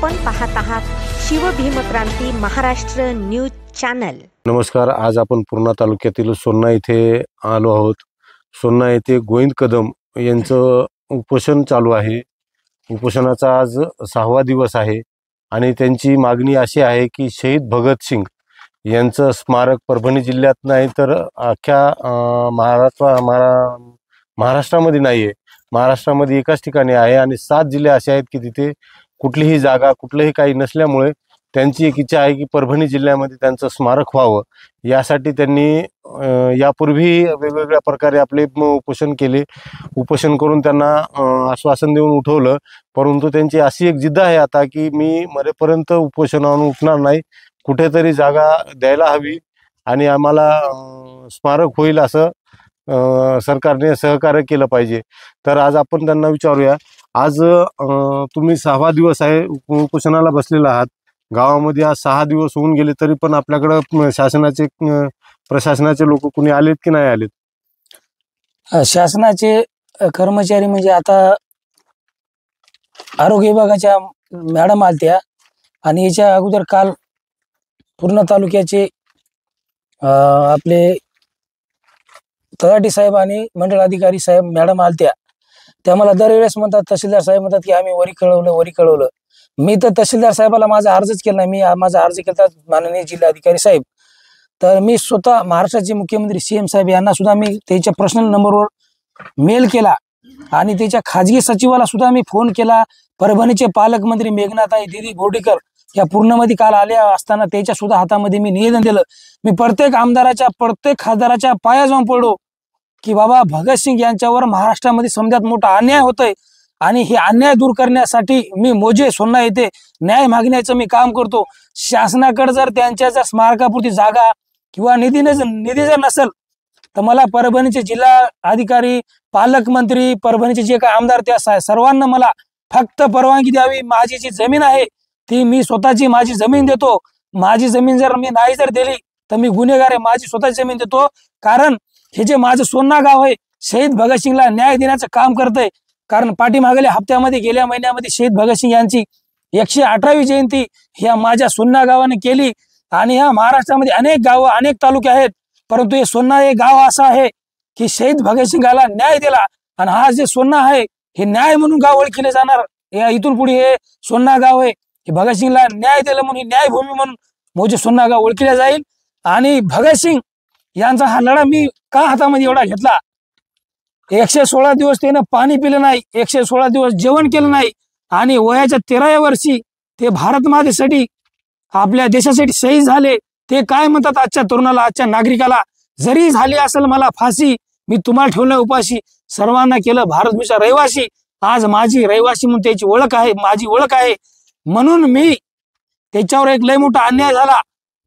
आपण पाहत आहात शिवभीमक्रांती महाराष्ट्र न्यूज चॅनल। नमस्कार। आज आपण पूर्णा तालुक्यातील सोन्ना येथे आलो आहोत। सोन्ना येथे गोविंद कदम यांचं उपोषण चालू आहे। उपोषणाचा आज 6वा दिवस आहे आणि त्यांची मागणी अशी आहे की शहीद भगत सिंग यांचं स्मारक परभणी जिल्ह्यात नाही तर अख्ख्या महाराष्ट्रामध्ये नाही आहे। महाराष्ट्रामध्ये एकाच ठिकाणी आहे आणि 7 जिल्हे असे आहेत की तिथे कुठलीही जागा कुठलंही काही नसल्यामुळे त्यांची एक इच्छा आहे की परभणी जिल्ह्यामध्ये त्यांचं स्मारक व्हावं। यासाठी त्यांनी यापूर्वी वेगवेगळ्या प्रकारे आपले उपोषण केले। उपोषण करून त्यांना आश्वासन देऊन उठवलं, परंतु त्यांची अशी एक जिद्द आहे आता की मी मरेपर्यंत उपोषणावरून उठणार नाही, कुठेतरी जागा द्यायला हवी आणि आम्हाला स्मारक होईल असं सरकारने सहकार्य केलं पाहिजे। तर आज आपण त्यांना विचारूया। आज तुम्ही 6वा दिवस आहे उपोषणाला बसलेला आहात। गावामध्ये आज 6 दिवस होऊन गेले तरी पण आपल्याकडे शासनाचे प्रशासनाचे लोक कुणी आलेत की नाही आलेत? शासनाचे कर्मचारी म्हणजे आता आरोग्य विभागाच्या मॅडम आलत्या आणि याच्या अगोदर काल पूर्णा तालुक्याचे आपले तलाठी साहेब आणि मंडळ अधिकारी साहेब मॅडम आलत्या। त्या मला दरवेळेस म्हणतात, तहसीलदार साहेब म्हणतात की आम्ही वरी कळवलं। मी तर तहसीलदार साहेबाला माझा अर्जच केला नाही। मी माझा अर्ज केला माननीय जिल्हाधिकारी साहेब। तर मी स्वतः महाराष्ट्राचे मुख्यमंत्री CM साहेब यांना सुद्धा मी त्याच्या पर्सनल नंबरवर मेल केला आणि त्याच्या खाजगी सचिवाला सुद्धा मी फोन केला। परभणीचे पालकमंत्री मेघनाताई दीदी बोर्डीकर या पूर्णमध्ये काल आल्या असताना त्याच्या सुद्धा हातामध्ये मी निवेदन दिलं। मी प्रत्येक आमदाराच्या प्रत्येक खासदाराच्या पाया जाऊन पडलो की बाबा भगतसिंग यांच्यावर महाराष्ट्रामध्ये समजात मोठा अन्याय होतोय आणि हे अन्याय दूर करण्यासाठी मी मोजे सोन्ना येथे न्याय मागण्याचं मी काम करतो। शासनाकडे जर त्यांच्या जर स्मारकापुरती जागा किंवा निधी जर नसेल तर मला परभणीचे जिल्हा अधिकारी पालकमंत्री परभणीचे जे काही आमदार त्या सर्वांना मला फक्त परवानगी द्यावी। माझी जी जमीन आहे ती मी स्वतःची माझी जमीन देतो। माझी जमीन जर मी नाही जर दिली तर मी गुन्हेगार आहे। माझी स्वतःची जमीन देतो, कारण हे जे माझं सोन्ना गाव आहे शहीद भगतसिंगला न्याय देण्याचं काम करतंय। कारण पाठीमागल्या हप्त्यामध्ये गेल्या महिन्यामध्ये शहीद भगतसिंग यांची 118वी जयंती ह्या माझ्या सोन्ना गावाने केली आणि ह्या महाराष्ट्रामध्ये अनेक गावं अनेक तालुके आहेत, परंतु हे सोन्ना हे गाव असं आहे की शहीद भगतसिंगाला न्याय दिला आणि हा जे सोन्ना आहे हे न्याय म्हणून गाव ओळखले जाणार। या इथून पुढे हे सोन्ना गाव आहे हे भगतसिंगला न्याय दिला म्हणून न्यायभूमी म्हणून मोजे सोन्ना गाव ओळखले जाईल। आणि भगतसिंग यांचा हा लढा मी का हातामध्ये एवढा घेतला? 116 दिवस त्यानं पाणी पिलं नाही, 116 दिवस जेवण केलं नाही आणि वयाच्या 13व्या वर्षी ते भारत मातेसाठी आपल्या देशासाठी शहीद झाले। ते काय म्हणतात आजच्या तरुणाला, आजच्या नागरिकाला, जरी झाली असेल मला फाशी मी तुम्हाला ठेवलं उपाशी, सर्वांना केलं भारतभूषा रहिवासी। आज माझी रहिवासी म्हणून त्याची ओळख आहे, माझी ओळख आहे, म्हणून मी त्याच्यावर एक लय मोठा अन्याय झाला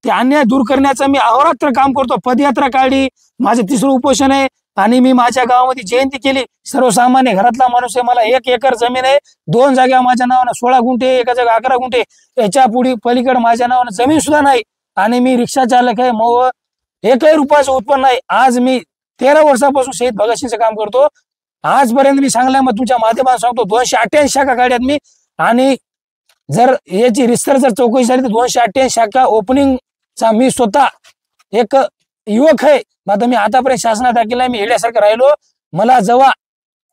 ते अन्याय दूर करण्याचं मी अहोरात्र काम करतो। पदयात्रा काढली, माझं 3रं उपोषण आहे आणि मी माझ्या गावामध्ये जयंती केली। सर्वसामान्य घरातला माणूस आहे, मला 1 एकर जमीन आहे, 2 जागा माझ्या नावानं 16 गुंठे, एका जागा 11 गुंठे, याच्या पुढे पलीकडे माझ्या नावानं जमीन सुद्धा नाही आणि मी रिक्षा चालक आहे। मग 1ही रुपयाचं उत्पन्न नाही। आज मी 13 वर्षापासून शहीद भगतसिंगचं काम करतो। आजपर्यंत मी सांगलाय, मग तुमच्या माध्यमातून सांगतो 288 शाखा काढल्यात मी आणि जर याची रिस्तर जर चौकशी झाली तर 288 शाखा ओपनिंगचा मी स्वतः एक युवक आहे। मात्र मी आतापर्यंत शासनात ऐकलं मी हेड्यासारखं राहिलो। मला जेव्हा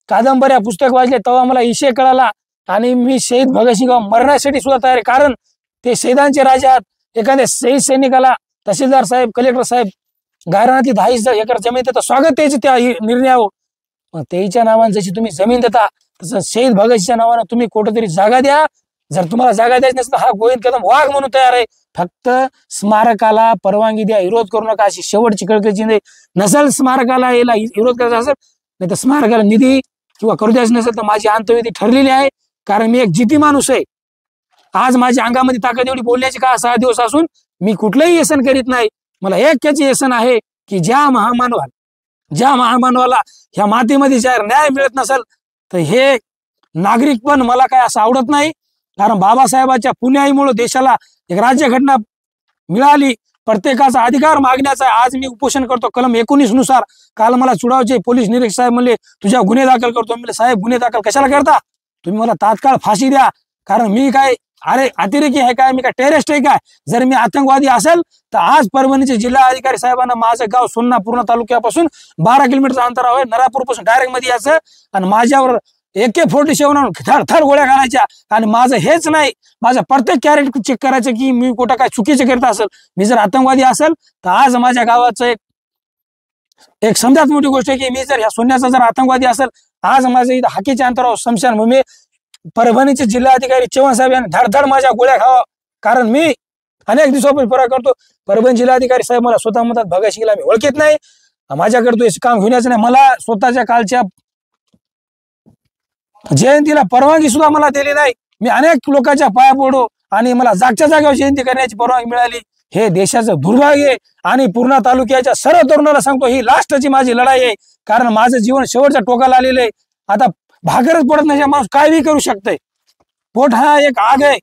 कादंबऱ्या पुस्तक वाचले तेव्हा मला विषय कळाला आणि मी शहीद भगतसिंग मरण्यासाठी सुद्धा तयार आहे, कारण ते शहीदांचे राजे आहेत। एखाद्या शहीद सैनिकाला तहसीलदार साहेब, कलेक्टर साहेब गायरानातली 10 एकर जमीन देतात, स्वागत त्याचे त्या निर्णयावर। मग त्याच्या नावाने जशी तुम्ही जमीन देता तसं शहीद भगतसिंगच्या नावानं तुम्ही कुठेतरी जागा द्या। जर तुम्हाला जागा द्यायची नसेल तर हा गोविंद कदम वाघ म्हणून तयार आहे, फक्त स्मारकाला परवानगी द्या, विरोध करू नका अशी शेवटची कळकळीची नसेल। स्मारकाला याला विरोध करायचा असेल नाही तर स्मारकाला निधी किंवा करू द्यायचं नसेल तर माझी अंतविधी ठरलेली आहे, कारण मी एक जिद्दी माणूस आहे। आज माझ्या अंगामध्ये ताकद एवढी बोलण्याची का 6 दिवस असून मी कुठलंही व्यसन करीत नाही। मला एकच व्यसन आहे की ज्या महामानवाला ह्या मातीमध्ये जर न्याय मिळत नसेल तर हे नागरिक पण मला काय असं आवडत नाही, कारण बाबासाहेबांच्या पुण्याईमुळे देशाला एक राज्यघटना मिळाली, प्रत्येकाचा अधिकार मागण्याचा। आज मी उपोषण करतो कलम 19 नुसार। काल मला चुडावचे पोलीस निरीक्षक साहेब म्हणले तुझ्या गुन्हे दाखल करतो। म्हणले साहेब गुन्हे दाखल कशाला करता, तुम्ही मला तात्काळ फाशी द्या, कारण मी काय अरे अतिरेकी आहे काय, मी काय टेररिस्ट आहे काय? जर मी आतंकवादी असेल तर आज परभणीचे जिल्हा अधिकारी साहेबांना माझं गाव सोन्ना पूर्ण तालुक्यापासून 12 किलोमीटर अंतरावर आहे, नरापूर पासून डायरेक्ट मध्ये यायचं आणि माझ्यावर AK-47 थर थर गोळ्या घालायच्या. आणि माझं हेच नाही, माझं प्रत्येक कॅरेक्टर चेक करायचं की मी कुठं काय चुकीचं करत असेल. मी जर आतंकवादी असेल तर आज माझ्या गावाचं एक समजात मोठी गोष्ट आहे की मी जर ह्या सोन्याचा जर आतंकवादी असेल, आज माझं इथं हाकीच्या अंतरावर स्मशानभूमी परभणीचे जिल्हाधिकारी चव्हाण साहेब यांनी धडधड माझ्या गोळ्या खावा. कारण मी अनेक दिवसापूर्वी फरक करतो. परभणी जिल्हाधिकारी साहेब मला स्वतः म्हणतात भगत सिंगला मी ओळखत नाही, माझ्याकडे तो काम घेण्याचं नाही. मला स्वतःच्या कालच्या जयंतीला परवानगी सुद्धा मला दिली नाही. मी अनेक लोकांच्या पाया पडो आणि मला जागच्या जागेवर जयंती करण्याची परवानगी मिळाली. हे देशाचं दुर्भाग्य आहे. आणि पूर्णा तालुक्याच्या सर्व तरुणाला सांगतो ही लास्टची माझी लढाई आहे. कारण माझं जीवन शेवटच्या टोकाला आलेलं आहे. आता भाकरच पडत नाही, माणूस काय बी करू शकतोय. पोट हा एक आग आहे,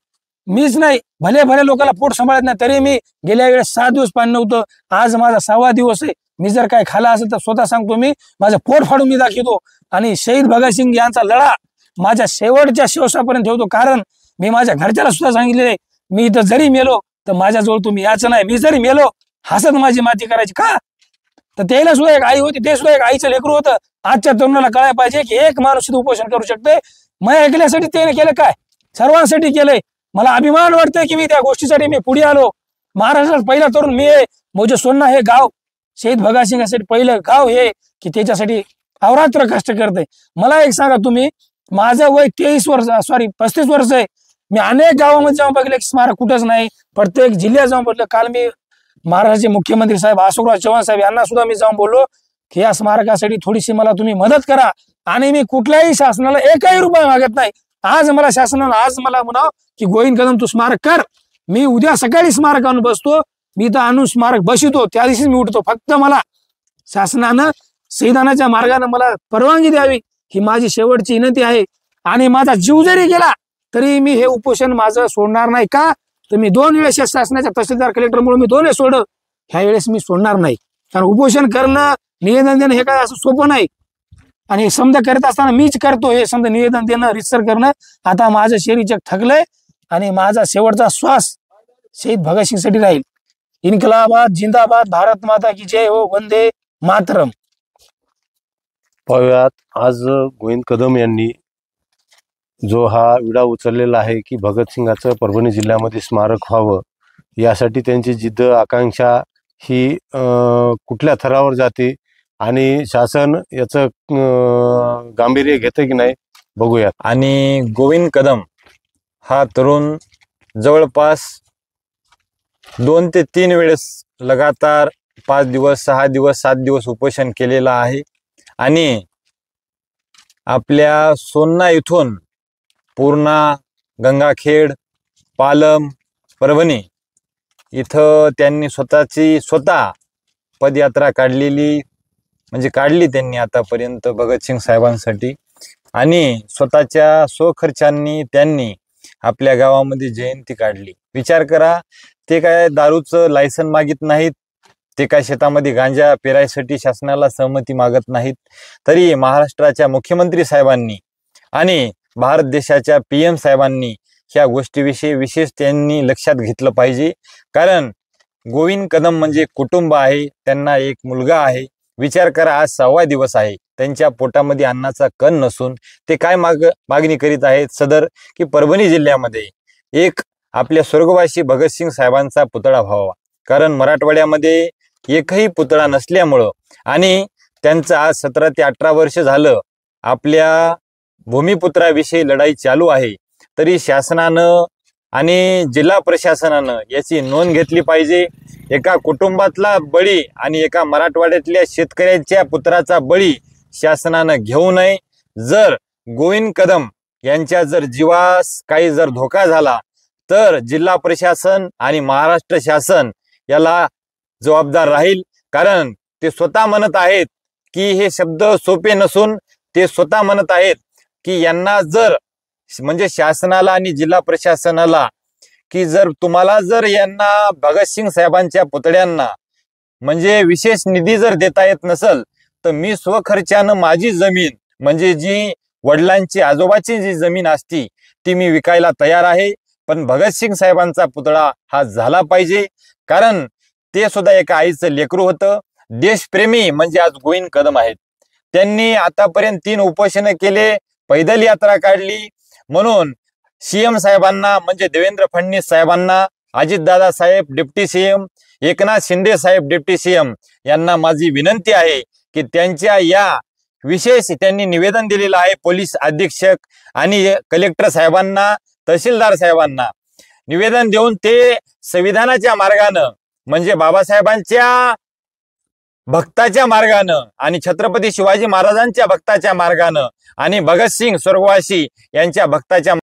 मीच नाही भले भले लोकांना पोट सांभाळत नाही. तरी मी गेल्या वेळेस 7 दिवस पाणी नव्हतं, आज माझा 6वा दिवस आहे. मी जर काय खाला असेल तर स्वतः सांगतो मी माझं पोट फाडून मी दाखवतो. आणि शहीद भगतसिंग यांचा लढा माझ्या शेवटच्या श्वासापर्यंत ठेवतो. कारण मी माझ्या घरच्याला सुद्धा सांगितले, मी इथं जरी मेलो तर माझ्याजवळ तुम्ही याचं नाही. मी जरी मेलो हसत माझी माती करायची का? तर त्याला सुद्धा एक आई होती, ते सुद्धा एक आईचं लेकरू होतं. आजच्या तरुणाला कळायला पाहिजे की एक माणूस इथं उपोषण करू शकते. मग ऐकल्यासाठी त्याने केलं काय? सर्वांसाठी केलंय. मला अभिमान वाटतंय की मी त्या गोष्टीसाठी मी पुढे आलो. महाराष्ट्रात पहिला तरुण मी आहे. मौजे सोन्ना हे गाव शहीद भगतसिंगासाठी पहिलं गाव हे की त्याच्यासाठी अवरात्र कष्ट करते. मला एक सांगा तुम्ही, माझं वय 35 वर्ष आहे. मी अनेक गावामध्ये जाऊन बघितलं स्मारक कुठंच नाही. प्रत्येक जिल्ह्यात जाऊन बघितलं. काल मी महाराष्ट्राचे मुख्यमंत्री साहेब अशोकराव चव्हाण साहेब यांना सुद्धा मी जाऊन बोललो की या स्मारकासाठी थोडीशी मला तुम्ही मदत करा. आणि मी कुठल्याही शासनाला एकही रुपया मागत नाही. आज मला शासनानं आज मला म्हणावं की गोविंद कदम तू स्मारक कर, मी उद्या सकाळी स्मारक आणून बसतो. मी इथं आणून स्मारक बसवतो, त्या दिवशीच मी उठतो. फक्त मला शासनानं संविधानाच्या मार्गाने मला परवानगी द्यावी ही माझी शेवटची विनंती आहे. आणि माझा जीव जरी गेला तरी मी हे उपोषण माझं सोडणार नाही. का तर मी 2 वेळेस शासनाच्या तहसीलदार कलेक्टरमुळे मी 2 वेळेस सोडलं. ह्या वेळेस मी सोडणार नाही. कारण उपोषण करणं निवेदन देणं हे काय असं सोपं नाही. आणि समजा करत असताना मीच करतो हे समजा निवेदन देणं रितसर करणं. आता माझं शरीर जग थकलंय आणि माझा शेवटचा श्वास शहीद भगतसिंगसाठी राहील. इन्कलाबाद जिंदाबाद, भारत माता की जय हो, वंदे मातरम. पाहूयात आज गोविंद कदम यांनी जो हा विडा उचललेला आहे की भगतसिंगाचं परभणी जिल्ह्यामध्ये स्मारक व्हावं, यासाठी त्यांची जिद्द आकांक्षा ही कुठल्या थरावर जाते आणि शासन याचं गांभीर्य घेतं की नाही बघूयात. आणि गोविंद कदम हा तरुण जवळपास 2 ते 3 वेळेस लगातार 5 दिवस 6 दिवस 7 दिवस उपोषण केलेलं आहे. आणि आपल्या सोन्ना इथून पूर्णा, गंगाखेड, पालम, परभणी इथं त्यांनी स्वतः पदयात्रा काढलेली म्हणजे काढली त्यांनी आतापर्यंत भगतसिंग साहेबांसाठी. आणि स्वतःच्या स्वखर्चांनी त्यांनी आपल्या गावामध्ये जयंती काढली. विचार करा, ते काय दारूचं लायसन मागित नाहीत, ते काय शेतामध्ये गांजा पेरायसाठी शासनाला सहमती मागत नाहीत. तरी महाराष्ट्राच्या मुख्यमंत्री साहेबांनी आणि भारत देशाच्या PM साहेबांनी ह्या गोष्टीविषयी विशेष त्यांनी लक्षात घेतलं पाहिजे. कारण गोविंद कदम म्हणजे कुटुंब आहे, त्यांना एक मुलगा आहे. विचार करा, आज 6वा दिवस आहे, त्यांच्या पोटामध्ये अन्नाचा कण नसून ते काय मागणी करीत आहेत सदर की परभणी जिल्ह्यामध्ये एक आपल्या स्वर्गवासी भगतसिंग साहेबांचा पुतळा व्हावा. कारण मराठवाड्यामध्ये एकही पुतळा नसल्यामुळं आणि त्यांचं आज 17 ते 18 वर्ष झालं आपल्या भूमिपुत्राविषयी लढाई चालू आहे. तरी शासनानं आणि जिल्हा प्रशासनानं याची नोंद घेतली पाहिजे. एका कुटुंबातला बळी आणि एका मराठवाड्यातल्या शेतकऱ्याच्या पुत्राचा बळी शासनानं घेऊ नये. जर गोविंद कदम यांच्या जर जीवास काही जर धोका झाला तर जिल्हा प्रशासन आणि महाराष्ट्र शासन याला जबाबदार राहील. कारण ते स्वतः म्हणत आहेत की हे शब्द सोपे नसून ते स्वतः म्हणत आहेत की यांना जर म्हणजे शासनाला आणि जिल्हा प्रशासनाला की जर तुम्हाला जर यांना भगतसिंग साहेबांच्या पुतळ्यांना म्हणजे विशेष निधी जर देता येत नसेल तर मी स्वखर्चानं माझी जमीन म्हणजे जी वडिलांची आजोबाची जी जमीन असती ती मी विकायला तयार आहे. पण भगतसिंग साहेबांचा पुतळा हा झाला पाहिजे, कारण ते सुद्धा एका आईचं लेकरू होतं. देशप्रेमी म्हणजे आज गोविंद कदम आहेत. त्यांनी आतापर्यंत 3 उपोषण केले, पैदल यात्रा काढली. म्हणून सीएम साहेबांना म्हणजे देवेंद्र फडणवीस साहेबांना, अजितदादा साहेब डिप्टी सीएम, एकनाथ शिंदे साहेब डिप्टी सीएम यांना माझी विनंती आहे की त्यांच्या या विशेष त्यांनी निवेदन दिलेलं आहे पोलीस अधीक्षक आणि कलेक्टर साहेबांना, तहसीलदार साहेबांना निवेदन देऊन ते संविधानाच्या मार्गानं म्हणजे बाबासाहेबांच्या भक्ताच्या मार्गानं आणि छत्रपती शिवाजी महाराजांच्या भक्ताच्या मार्गानं आणि भगतसिंग स्वर्गवासी यांच्या भक्ताच्या